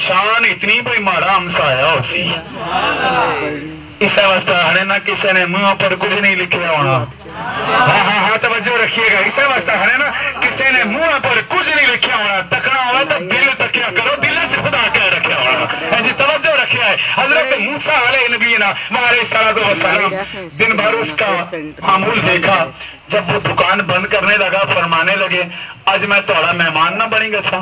शान इतनी भाई माड़ा हमसा आया उसी इस अवस्था है ना, किसी ने मुंह पर कुछ नहीं लिखा होना। हाँ हाँ हाँ तवज्जो रखिएगा, इस अवस्था है ना, किसी ने मुंह पर कुछ नहीं लिखा होना। तकना होगा तो दिल तकिया करो, दिल से खुदा कह रखा होना जी। तवज्जो रखिए, हजरत मूसा अलैहि नबीना व सलाम दिन भर उसका मामूल देखा। जब वो दुकान बंद करने लगा, फरमाने लगे आज मैं थोड़ा मेहमान ना बनेगा था।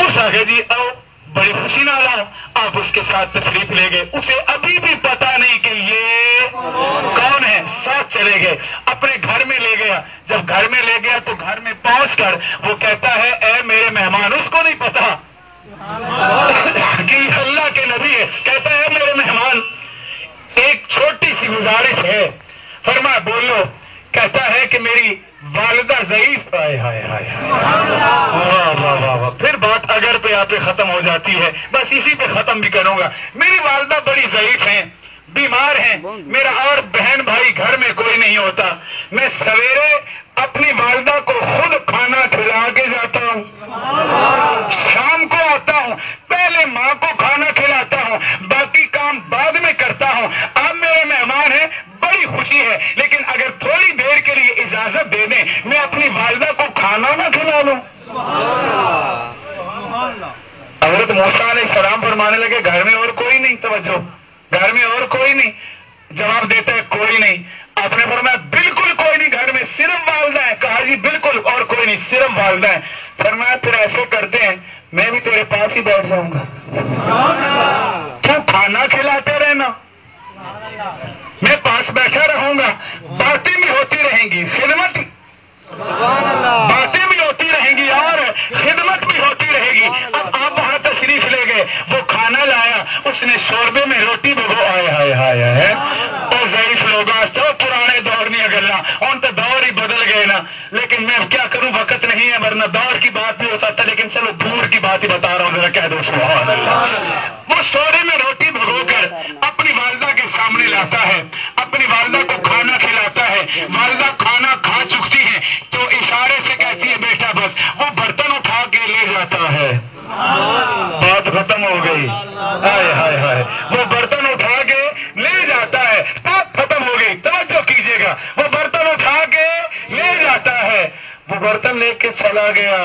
उस आगे जी आओ, बड़ी खुशी ना लाओ, आप उसके साथ तशरीफ ले गए। उसे अभी भी पता नहीं कि ये कौन है। साथ चले गए, अपने घर में ले गया। जब घर में ले गया तो घर में पहुंचकर वो कहता है ए मेरे मेहमान, उसको नहीं पता कि अल्लाह के नबी है। कहता है मेरे मेहमान एक छोटी सी गुजारिश है। फरमाया बोलो। कहता है कि मेरी वालिदा ज़ईफ। हाय हाय हाय, वाह वाह वाह वाह। फिर बात अगर पे आप पे खत्म हो जाती है, बस इसी पे खत्म भी करूंगा। मेरी वालिदा बड़ी ज़ईफ हैं, बीमार हैं, मेरा और बहन भाई घर में कोई नहीं होता। मैं सवेरे अपनी वालिदा को खुद खाना खिला के जाता हूँ, शाम को आता हूँ, पहले माँ को खाना खिलाता हूँ, बाकी काम बाद में करता हूँ। आप मेरे मेहमान हैं, बड़ी खुशी है, लेकिन अगर थोड़ी देर के लिए इजाजत दे दें, मैं अपनी वालिदा को खाना ना खिला लूं। हजरत मूसा अलैहिस्सलाम फरमाने लगे घर में और कोई नहीं। तवज्जो, घर में और कोई नहीं। जवाब देता है कोई नहीं। आपने फरमाया बिल्कुल कोई नहीं, घर में सिर्फ वालिदा है। कहा जी बिल्कुल और कोई नहीं, सिर्फ वालिदा है। फरमाया फिर ऐसे करते हैं, मैं भी तेरे पास ही बैठ जाऊंगा, तू खाना खिलाते रहना, मैं पास बैठा रहूंगा, बातें भी होती रहेंगी, खिदमत बातें भी होती रहेंगी और खिदमत भी होती रहेगी। अब आप वहां तशरीफ ले गए, वो खाना लाया, उसने शोरबे में रोटी भगो। आए हाय हाय है और ज़ईफ लोग पुराने दौर नहीं गल्ला, उन तो दौर ही बदल गए ना। लेकिन मैं क्या करूं, वक्त नहीं है, वरना दौर की बात भी होता था। लेकिन चलो दूर की बात ही बता रहा हूं, जरा कह दो सुभान अल्लाह। वो शोरे में रोटी भगोकर अपनी वालिदा के सामने लाता है, अपनी वालिदा को खाना खिलाता है। वालिदा खाना खा चुकती है तो इशारे से कहती है बेटा बस। वो बर्तन उठा के ले जाता है, बात खत्म हो गई। हाय हाय हाय, वो बर्तन उठा के ले जाता है, बात खत्म हो गई। तवज्जो कीजिएगा, वो बर्तन उठा के ले जाता है। वो बर्तन लेके चला गया।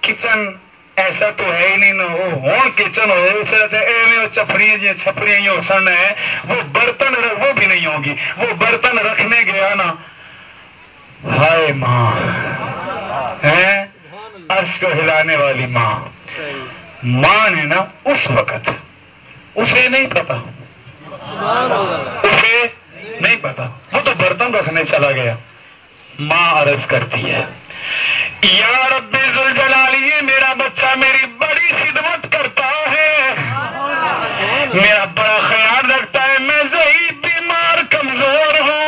किचन ऐसा तो है ही नहीं ना, वो किचन हो चपड़ियां जी छपड़ियां ही सन है, वो बर्तन वो भी नहीं होगी। वो बर्तन रखने गया ना, हाय माँ है, अर्श को हिलाने वाली माँ। माँ ने ना उस वक्त, उसे नहीं पता, उसे नहीं पता, वो तो बर्तन रखने चला गया। माँ अर्ज करती है या रब्बी जुल जलाली, ये मेरा बच्चा मेरी बड़ी खिदमत करता है, मेरा बड़ा ख्याल रखता है, मैं ज़ईफ बीमार कमजोर हूँ।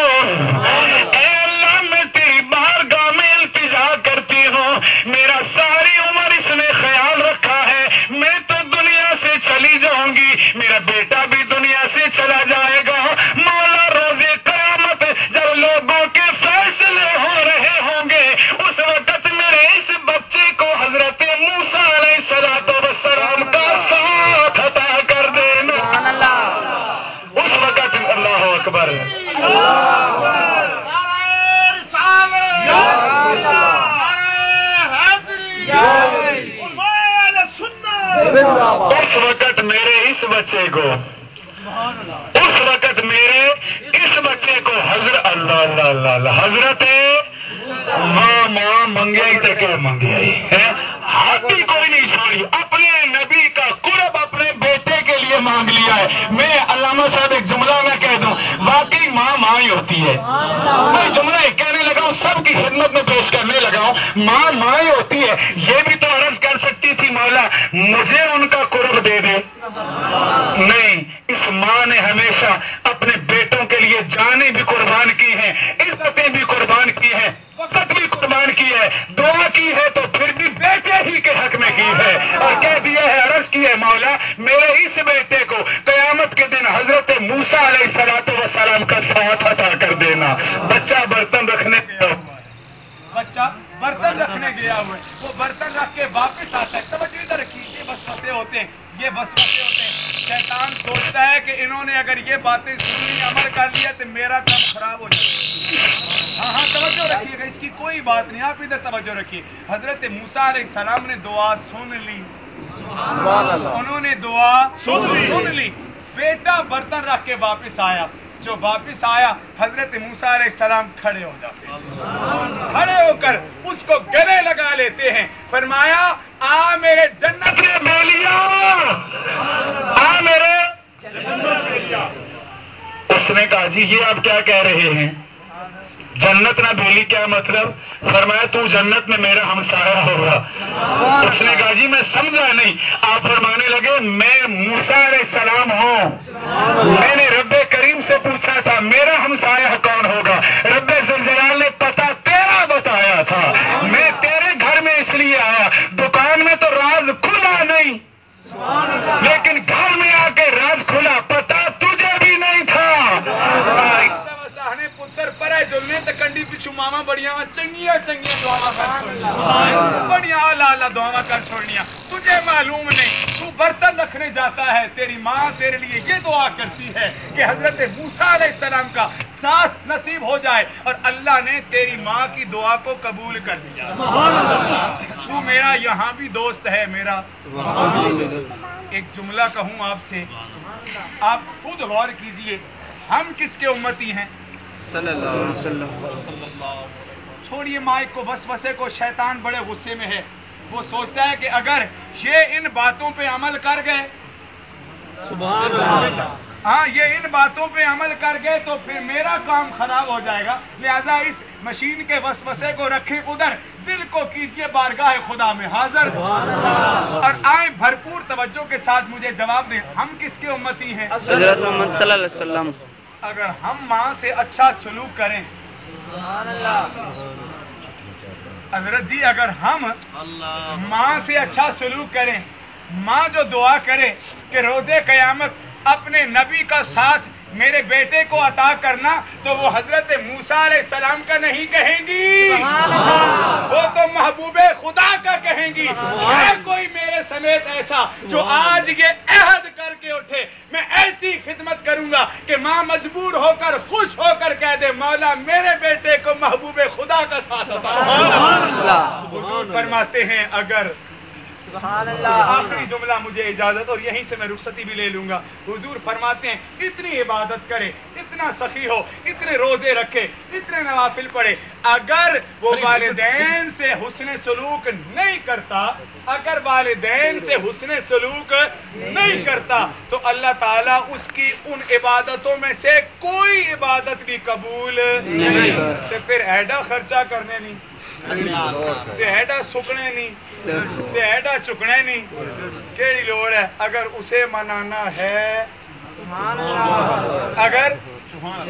करती हूँ, मेरा सारी उम्र इसने ख्याल रखा है, मैं तो दुनिया से चली जाऊंगी, मेरा बेटा भी दुनिया से चला जाएगा। मौला रोज़े क़यामत जब लोगों के फैसले हो रहे होंगे, उस वक्त मेरे इस बच्चे को हजरत मूसा अलैहिस्सलाम का साथ अता कर देना। उस वक्त अल्लाह अकबर, उस वक्त मेरे इस बच्चे को, उस वक्त मेरे इस बच्चे को हजरत अल्लाह अल्लाह अल्लाह हजरत माँ मंगे ही तक मंगे है, हाथी कोई नहीं छोड़ी। अपने नबी का कुर्ब अपने बेटे के लिए मांग लिया है। मैं अल्लामा साहब एक जुमला मैं कह दूं, वाकई माँ माँ ही होती है। मैं जुमला एक कहने लगा हूं, सबकी खिदमत में पेश करने लगा हूं, माँ माँ ही होती है। ये भी तो अर्ज कर सकती थी मौला मुझे उनका कुर्ब दे दे, नहीं, इस माँ ने हमेशा अपने बेटों के लिए जानें भी कुर्बान की हैं, इज्जतें भी कुर्बान की हैं, वक्त भी कुर्बान की है, दुआ की है तो फिर भी बेटे ही के हक में की है। और कह दिया है, अर्ज की है मौला मेरे इस बेटे को क़यामत के दिन हजरत मूसा अलैहिस्सलाम का साथ अता कर देना। बच्चा बर्तन रखने गया, बच्चा बर्तन रखने गया हुआ, वो बर्तन रख के वापस आता है। तवज्जो इधर कीजिए, बस फतेह हो ہوتے ہیں, یہ وسوسے ہوتے ہیں. شیطان سوچتا ہے کہ انہوں نے اگر یہ باتیں سن لی, عمل کر لیا تو میرا کام خراب ہو جائے گا. ہاں توجہ رکھیے گا, اس کی کوئی بات نہیں, آپ ادھر توجہ رکھیے. حضرت موسیٰ علیہ السلام نے دعا سن لی, انہوں نے دعا سن لی. بیٹا برتن رکھ کے واپس آیا, جو واپس آیا حضرت موسیٰ علیہ السلام کھڑے ہو جاتے ہیں, کھڑے ہو کر اس کو گلے لگا لیتے ہیں. فرمایا آ میرے جنت کے بیلیا, آ میرے. اس نے کہا جی یہ آپ کیا کہہ رہے ہیں, جنت نہ بیلی کیا مطلب؟ فرمایا تو جنت میں میرا ہمسایہ ہوگا. اس نے کہا جی میں سمجھا نہیں. آپ فرمانے لگے میں موسیٰ علیہ السلام ہوں, میں نے رب کریم سے پوچھا تھا میرا ہمسایہ کون ہوگا, رب ذوالجلال نے پتہ تیرا بتایا تھا, میں تیرے گھر میں اس لیے آیا. دکان میں تو راز کھلا نہیں, لیکن گھر میں آ کے راز کھلا, پتہ تجھے بھی نہیں تھا. پتر پرے جلنے تے کنڈی پچھو ماما بڑیاں چنگیاں دعاواں کر چھوڑنیاں, بڑیاں اعلیٰ دعاواں کر چھوڑنیاں. تجھے معلوم نہیں, تو برتن رکھنے جاتا ہے, تیری ماں تیرے لیے یہ دعا کرتی ہے کہ حضرت موسیٰ علیہ السلام کا ساتھ نصیب ہو جائے, اور اللہ نے تیری ماں کی دعا کو قبول کر دیا. تو میرا یہاں بھی دوست ہے میرا. ایک جملہ کہوں آپ سے, آپ خود غور کیجئے, ہم کس کے امتی ہیں؟ صلی اللہ علیہ وسلم. چھوڑیے مائک کو, وسوسے کو, شیطان بڑے غصے میں ہے. وہ سوچتا ہے کہ اگر یہ ان باتوں پہ عمل کر گئے, سبحان اللہ, ہاں یہ ان باتوں پہ عمل کر گئے تو پھر میرا کام خراب ہو جائے گا. لہذا اس مشین کے وسوسے کو رکھیں ادھر, دل کو کیجئے بارگاہ خدا میں حاضر, اور آئیں بھرپور توجہ کے ساتھ مجھے جواب دیں, ہم کس کے امتی ہیں؟ حضرت محمد صلی اللہ علیہ وسلم. اگر ہم ماں سے اچھا سلوک کریں, حضرت جی اگر ہم ماں سے اچھا سلوک کریں, ماں جو دعا کرے کہ روز قیامت اپنے نبی کا ساتھ میرے بیٹے کو عطا کرنا, تو وہ حضرت موسیٰ علیہ السلام کا نہیں کہیں گی, وہ تو محبوب خدا کا کہیں گی. ہے کوئی میرے سمیت ایسا جو آج یہ عہد کر کے اٹھے میں ایسی خدمت کروں گا کہ ماں مجبور ہو کر خوش ہو کر کہہ دے مولا میرے بیٹے کو محبوب خدا کا ساتھ عطا. حضور فرماتے ہیں اگر, آخری جملہ مجھے اجازت, اور یہیں سے میں رخصتی بھی لے لوں گا. حضور فرماتے ہیں اتنی عبادت کرے, اتنا سخی ہو, اتنے روزے رکھے, اتنے نوافل پڑھے, اگر وہ والدین سے حسن سلوک نہیں کرتا, اگر والدین سے حسن سلوک نہیں کرتا تو اللہ تعالیٰ اس کی ان عبادتوں میں سے کوئی عبادت بھی قبول نہیں. تو پھر ایڈا خرچہ کرنے نہیں, ایڈا سکنے نہیں, ایڈا چکنے نہیں, کیڑی لوڑ ہے؟ اگر اسے منانا ہے, اگر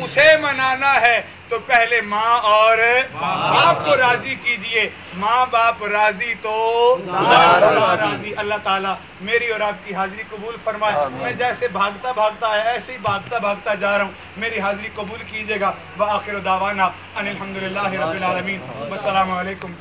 اسے منانا ہے تو پہلے ماں اور باپ کو راضی کیجئے. ماں باپ راضی تو راضی. اللہ تعالیٰ میری اور آپ کی حاضری قبول فرمائے. میں جیسے بھاگتا بھاگتا ہے ایسے ہی بھاگتا بھاگتا جا رہا ہوں, میری حاضری قبول کیجئے گا. وآخر دعوانا ان الحمدللہ رب العالمین. والسلام علیکم.